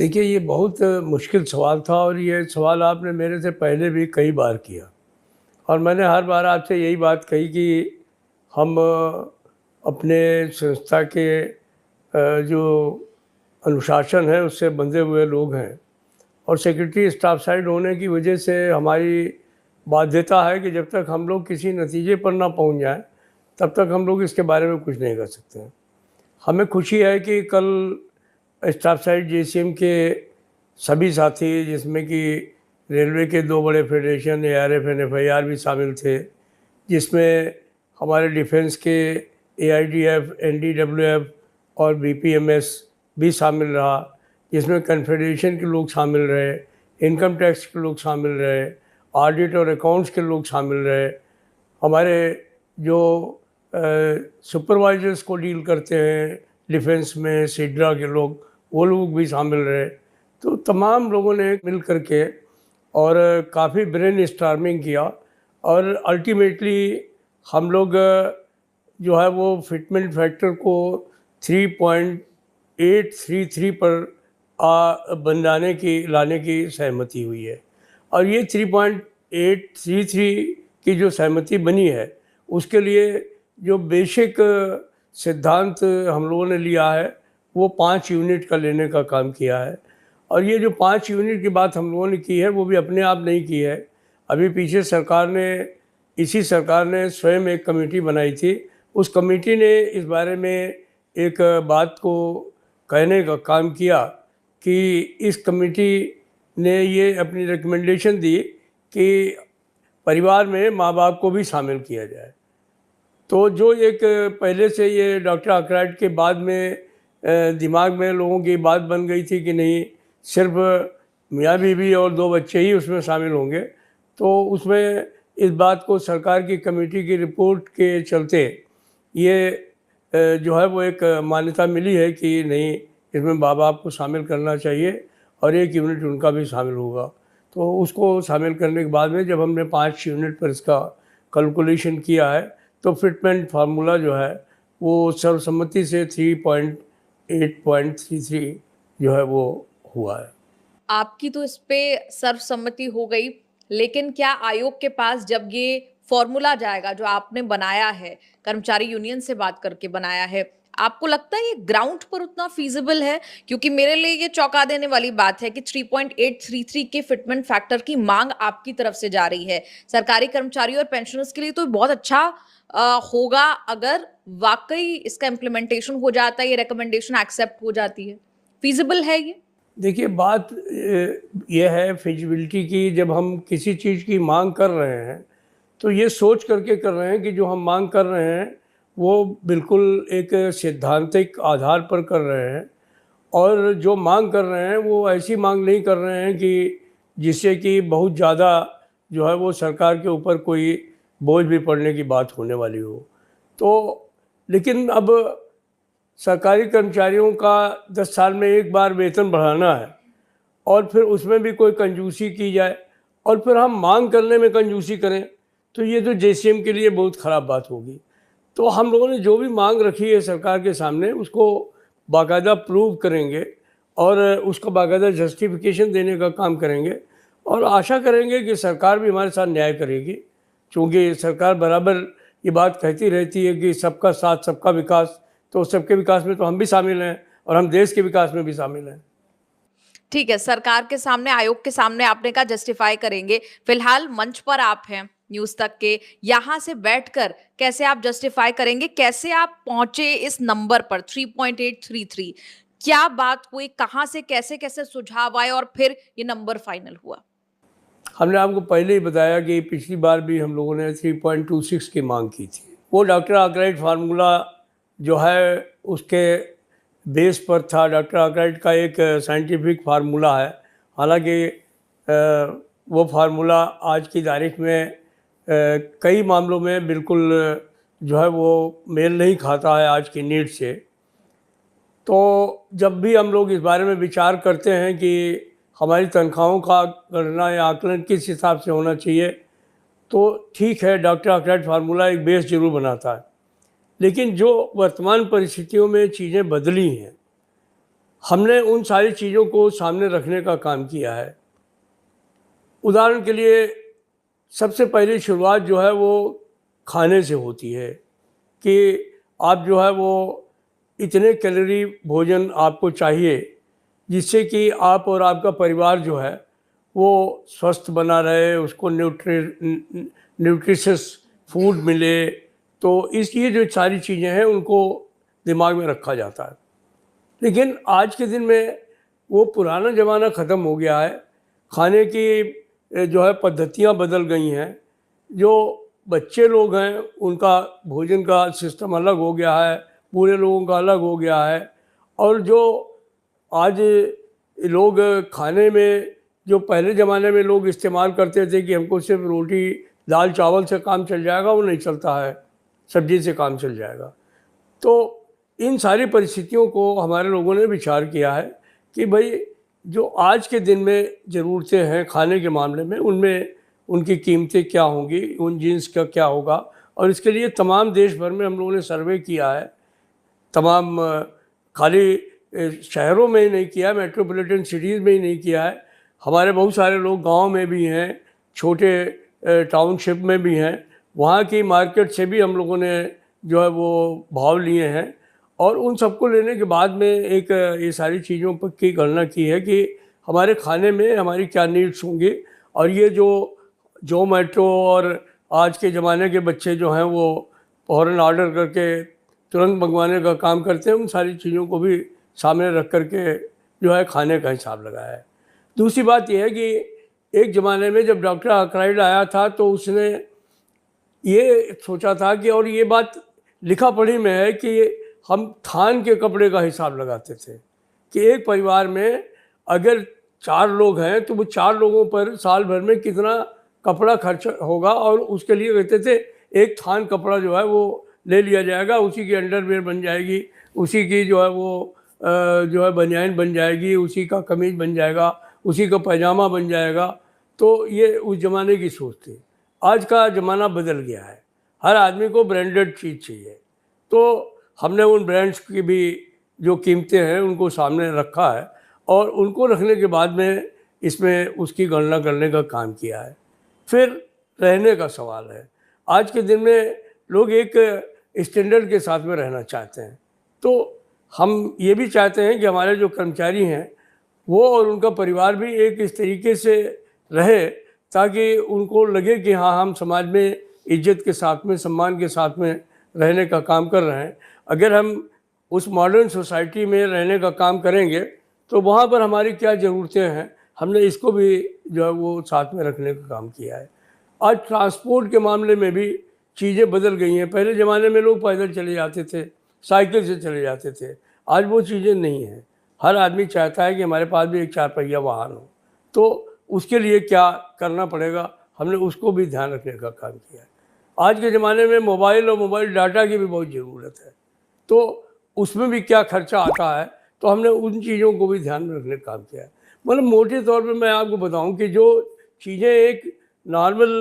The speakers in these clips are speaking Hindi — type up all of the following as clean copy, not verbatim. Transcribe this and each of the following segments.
देखिए, ये बहुत मुश्किल सवाल था और ये सवाल आपने मेरे से पहले भी कई बार किया और मैंने हर बार आपसे यही बात कही कि हम अपने संस्था के जो अनुशासन है उससे बंधे हुए लोग हैं और सेक्रेटरी स्टाफ साइड होने की वजह से हमारी बाध्यता है कि जब तक हम लोग किसी नतीजे पर ना पहुंच जाएं तब तक हम लोग इसके बारे में कुछ नहीं कर सकते हैं। हमें खुशी है कि कल स्टाफ साइड जेसीएम के सभी साथी, जिसमें कि रेलवे के दो बड़े फेडरेशन एआरएफ एंड एफआईआर भी शामिल थे, जिसमें हमारे डिफेंस के एआईडीएफ, एनडीडब्ल्यूएफ और बीपीएमएस भी शामिल रहा, जिसमें कन्फेडरेशन के लोग शामिल रहे, इनकम टैक्स के लोग शामिल रहे, ऑडिट और अकाउंट्स के लोग शामिल रहे, हमारे जो सुपरवाइजर्स को डील करते हैं डिफेंस में सिड्रा के लोग, वो लोग भी शामिल रहे। तो तमाम लोगों ने मिल कर के और काफ़ी ब्रेन स्टॉर्मिंग किया और अल्टीमेटली हम लोग जो है वो फिटमेंट फैक्टर को 3.833 पर बन जाने की लाने की सहमति हुई है और ये 3.833 की जो सहमति बनी है उसके लिए जो बेसिक सिद्धांत हम लोगों ने लिया है वो 5 यूनिट का लेने का काम किया है। और ये जो 5 यूनिट की बात हम लोगों ने की है वो भी अपने आप नहीं की है। अभी पीछे इसी सरकार ने स्वयं एक कमेटी बनाई थी। उस कमेटी ने इस बारे में एक बात को कहने का काम किया कि इस कमेटी ने ये अपनी रिकमेंडेशन दी कि परिवार में माँ बाप को भी शामिल किया जाए। तो जो एक पहले से ये डॉक्टर आर्कराइट के बाद में दिमाग में लोगों की बात बन गई थी कि नहीं, सिर्फ मियाँ बीवी और 2 बच्चे ही उसमें शामिल होंगे, तो उसमें इस बात को सरकार की कमेटी की रिपोर्ट के चलते ये जो है वो एक मान्यता मिली है कि नहीं, इसमें माँ बाप को शामिल करना चाहिए और 1 यूनिट उनका भी शामिल होगा। तो उसको शामिल करने के बाद में जब हमने 5 यूनिट पर इसका कैलकुलेशन किया है तो फिटमेंट फार्मूला जो है वो सर्वसम्मति से 3.833 जो है वो हुआ है। आपकी तो इस पे सर्वसम्मति हो गई, लेकिन क्या आयोग के पास जब ये फॉर्मूला जाएगा जो आपने बनाया है, कर्मचारी यूनियन से बात करके बनाया है, आपको लगता है ये ग्राउंड पर उतना फीजिबल है? क्योंकि मेरे लिए ये चौंका देने वाली बात है कि 3.833 के फिटमेंट फैक्टर की मांग आपकी तरफ से जा रही है। सरकारी कर्मचारी और पेंशनर्स के लिए तो बहुत अच्छा होगा अगर वाकई इसका इम्प्लीमेंटेशन हो जाता है, ये रिकमेंडेशन एक्सेप्ट हो जाती है। फीजिबल है ये? देखिए, बात ये है फिजिबिलिटी की। जब हम किसी चीज़ की मांग कर रहे हैं तो ये सोच करके कर रहे हैं कि जो हम मांग कर रहे हैं वो बिल्कुल एक सैद्धांतिक आधार पर कर रहे हैं और जो मांग कर रहे हैं वो ऐसी मांग नहीं कर रहे हैं कि जिससे कि बहुत ज़्यादा जो है वो सरकार के ऊपर कोई बोझ भी पड़ने की बात होने वाली हो। तो लेकिन अब सरकारी कर्मचारियों का 10 साल में एक बार वेतन बढ़ाना है और फिर उसमें भी कोई कंजूसी की जाए और फिर हम मांग करने में कंजूसी करें, तो ये तो जेसीएम के लिए बहुत ख़राब बात होगी। तो हम लोगों ने जो भी मांग रखी है सरकार के सामने उसको बाकायदा प्रूव करेंगे और उसका बाकायदा जस्टिफिकेशन देने का काम करेंगे और आशा करेंगे कि सरकार भी हमारे साथ न्याय करेगी, क्योंकि सरकार बराबर ये बात कहती रहती है कि सबका साथ सबका विकास। तो सबके विकास में तो हम भी शामिल हैं और हम देश के विकास में भी शामिल हैं। ठीक है, सरकार के सामने, आयोग के सामने आपने कहा जस्टिफाई करेंगे। फिलहाल मंच पर आप हैं न्यूज़ तक के, यहाँ से बैठकर कैसे आप जस्टिफाई करेंगे, कैसे आप पहुंचे इस नंबर पर 3.833? क्या बात हुई, कहां से कैसे कैसे सुझाव आए और फिर ये नंबर फाइनल हुआ? हमने आपको पहले ही बताया कि पिछली बार भी हम लोगों ने 3.26 की मांग की थी। वो डॉक्टर आर्कराइट फार्मूला जो है उसके बेस पर था। डॉक्टर आर्कराइट का एक साइंटिफिक फार्मूला है, हालांकि वो फार्मूला आज की तारीख में कई मामलों में बिल्कुल जो है वो मेल नहीं खाता है आज की नीड से। तो जब भी हम लोग इस बारे में विचार करते हैं कि हमारी तनख्वाहों का गणना या आकलन किस हिसाब से होना चाहिए, तो ठीक है, डॉक्टर आर्कराइट फार्मूला एक बेस जरूर बनाता है, लेकिन जो वर्तमान परिस्थितियों में चीज़ें बदली हैं, हमने उन सारी चीज़ों को सामने रखने का काम किया है। उदाहरण के लिए सबसे पहली शुरुआत जो है वो खाने से होती है कि आप जो है वो इतने कैलोरी भोजन आपको चाहिए जिससे कि आप और आपका परिवार जो है वो स्वस्थ बना रहे, उसको न्यूट्रिशस फूड मिले। तो इसलिए जो सारी चीज़ें हैं उनको दिमाग में रखा जाता है। लेकिन आज के दिन में वो पुराना ज़माना ख़त्म हो गया है। खाने की जो है पद्धतियाँ बदल गई हैं। जो बच्चे लोग हैं उनका भोजन का सिस्टम अलग हो गया है, बूढ़े लोगों का अलग हो गया है। और जो आज लोग खाने में जो पहले ज़माने में लोग इस्तेमाल करते थे कि हमको सिर्फ रोटी दाल चावल से काम चल जाएगा, वो नहीं चलता है, सब्जी से काम चल जाएगा। तो इन सारी परिस्थितियों को हमारे लोगों ने विचार किया है कि भाई जो आज के दिन में ज़रूरतें हैं खाने के मामले में, उनमें उनकी कीमतें क्या होंगी, उन जीन्स का क्या होगा। और इसके लिए तमाम देश भर में हम लोगों ने सर्वे किया है। तमाम खाली शहरों में ही नहीं किया, मेट्रोपॉलिटन सिटीज़ में ही नहीं किया है। हमारे बहुत सारे लोग गांव में भी हैं, छोटे टाउनशिप में भी हैं। वहाँ की मार्केट से भी हम लोगों ने जो है वो भाव लिए हैं। और उन सबको लेने के बाद में एक ये सारी चीज़ों पर की गणना की है कि हमारे खाने में हमारी क्या नीड्स होंगी। और ये जो जोमेटो और आज के ज़माने के बच्चे जो हैं वो फ़ौरन ऑर्डर करके तुरंत मंगवाने का काम करते हैं, उन सारी चीज़ों को भी सामने रख करके जो है खाने का हिसाब लगाया है। दूसरी बात यह है कि एक ज़माने में जब डॉक्टर आर्कराइड आया था तो उसने ये सोचा था कि, और ये बात लिखा पढ़ी में है कि हम थान के कपड़े का हिसाब लगाते थे कि एक परिवार में अगर 4 लोग हैं तो वो 4 लोगों पर साल भर में कितना कपड़ा खर्च होगा। और उसके लिए कहते थे एक थान कपड़ा जो है वो ले लिया जाएगा, उसी की अंडरवेयर बन जाएगी, उसी की जो है वो जो है बनियान बन जाएगी, उसी का कमीज बन जाएगा, उसी का पैजामा बन जाएगा। तो ये उस ज़माने की सोच थी। आज का ज़माना बदल गया है, हर आदमी को ब्रांडेड चीज़ चाहिए। तो हमने उन ब्रांड्स की भी जो कीमतें हैं उनको सामने रखा है और उनको रखने के बाद में इसमें उसकी गणना करने का काम किया है। फिर रहने का सवाल है। आज के दिन में लोग एक स्टैंडर्ड के साथ में रहना चाहते हैं। तो हम ये भी चाहते हैं कि हमारे जो कर्मचारी हैं वो और उनका परिवार भी एक इस तरीके से रहे ताकि उनको लगे कि हाँ, हम समाज में इज्जत के साथ में, सम्मान के साथ में रहने का काम कर रहे हैं। अगर हम उस मॉडर्न सोसाइटी में रहने का काम करेंगे तो वहाँ पर हमारी क्या ज़रूरतें हैं, हमने इसको भी जो है वो साथ में रखने का काम किया है। आज ट्रांसपोर्ट के मामले में भी चीज़ें बदल गई हैं। पहले ज़माने में लोग पैदल चले जाते थे, साइकिल से चले जाते थे। आज वो चीज़ें नहीं हैं। हर आदमी चाहता है कि हमारे पास भी एक 4 पहिया वाहन हो। तो उसके लिए क्या करना पड़ेगा, हमने उसको भी ध्यान रखने का काम किया है। आज के ज़माने में मोबाइल और मोबाइल डाटा की भी बहुत ज़रूरत है, तो उसमें भी क्या खर्चा आता है, तो हमने उन चीज़ों को भी ध्यान में रखने का काम किया है। मतलब मोटे तौर पे मैं आपको बताऊं कि जो चीज़ें एक नॉर्मल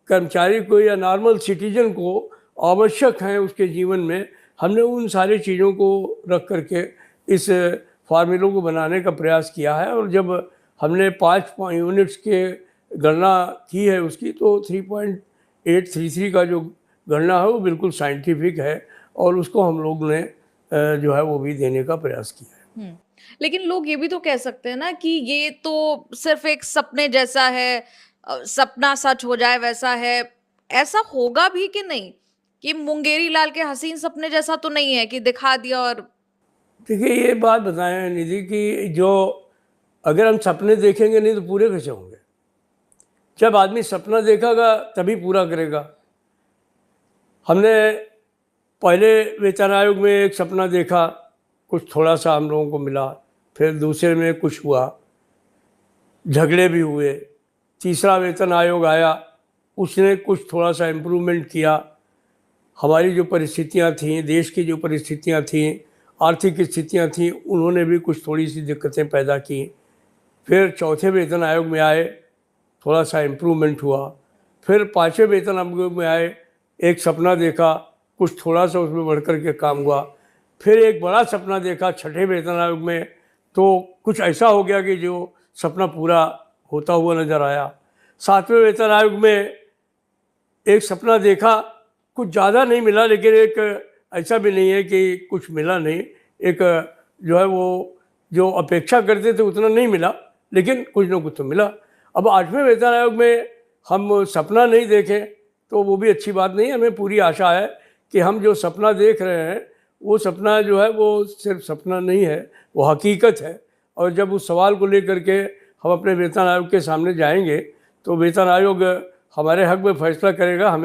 कर्मचारी को या नॉर्मल सिटीजन को आवश्यक हैं उसके जीवन में, हमने उन सारी चीज़ों को रख करके इस फार्मूलों को बनाने का प्रयास किया है। और जब हमने 5 यूनिट्स के गणना की है उसकी, तो 3.833 का जो गणना है वो बिल्कुल साइंटिफिक है और उसको हम लोग ने जो है वो भी देने का प्रयास किया है। लेकिन लोग ये भी तो कह सकते हैं ना कि ये तो सिर्फ एक सपने जैसा है, सपना सच हो जाए वैसा है। ऐसा होगा भी कि नहीं, कि मुंगेरी लाल के हसीन सपने जैसा तो नहीं है कि दिखा दिया और। देखिए ये बात बताएं निधि कि जो अगर हम सपने देखेंगे नहीं तो पूरे कैसे होंगे। जब आदमी सपना देखेगा तभी पूरा करेगा। हमने पहले वेतन आयोग में एक सपना देखा, कुछ थोड़ा सा हम लोगों को मिला, फिर दूसरे में कुछ हुआ, झगड़े भी हुए। तीसरा वेतन आयोग आया, उसने कुछ थोड़ा सा इम्प्रूवमेंट किया। हमारी जो परिस्थितियां थीं, देश की जो परिस्थितियां थीं, आर्थिक स्थितियां थीं, उन्होंने भी कुछ थोड़ी सी दिक्कतें पैदा की। फिर चौथे वेतन आयोग में आए, थोड़ा सा इम्प्रूवमेंट हुआ। फिर 5वें वेतन आयोग में आए, एक सपना देखा, कुछ थोड़ा सा उसमें बढ़ कर के काम हुआ। फिर एक बड़ा सपना देखा 6ठे वेतन आयोग में, तो कुछ ऐसा हो गया कि जो सपना पूरा होता हुआ नज़र आया। 7वें वेतन आयोग में एक सपना देखा, कुछ ज़्यादा नहीं मिला, लेकिन एक ऐसा भी नहीं है कि कुछ मिला नहीं, एक जो है वो जो अपेक्षा करते थे उतना नहीं मिला, लेकिन कुछ ना कुछ तो मिला। अब 8वें वेतन आयोग में हम सपना नहीं देखें तो वो भी अच्छी बात नहीं। हमें पूरी आशा है कि हम जो सपना देख रहे हैं वो सपना जो है वो सिर्फ सपना नहीं है, वो हकीकत है। और जब उस सवाल को लेकर के हम अपने वेतन आयोग के सामने जाएंगे तो वेतन आयोग हमारे हक में फैसला करेगा। हमें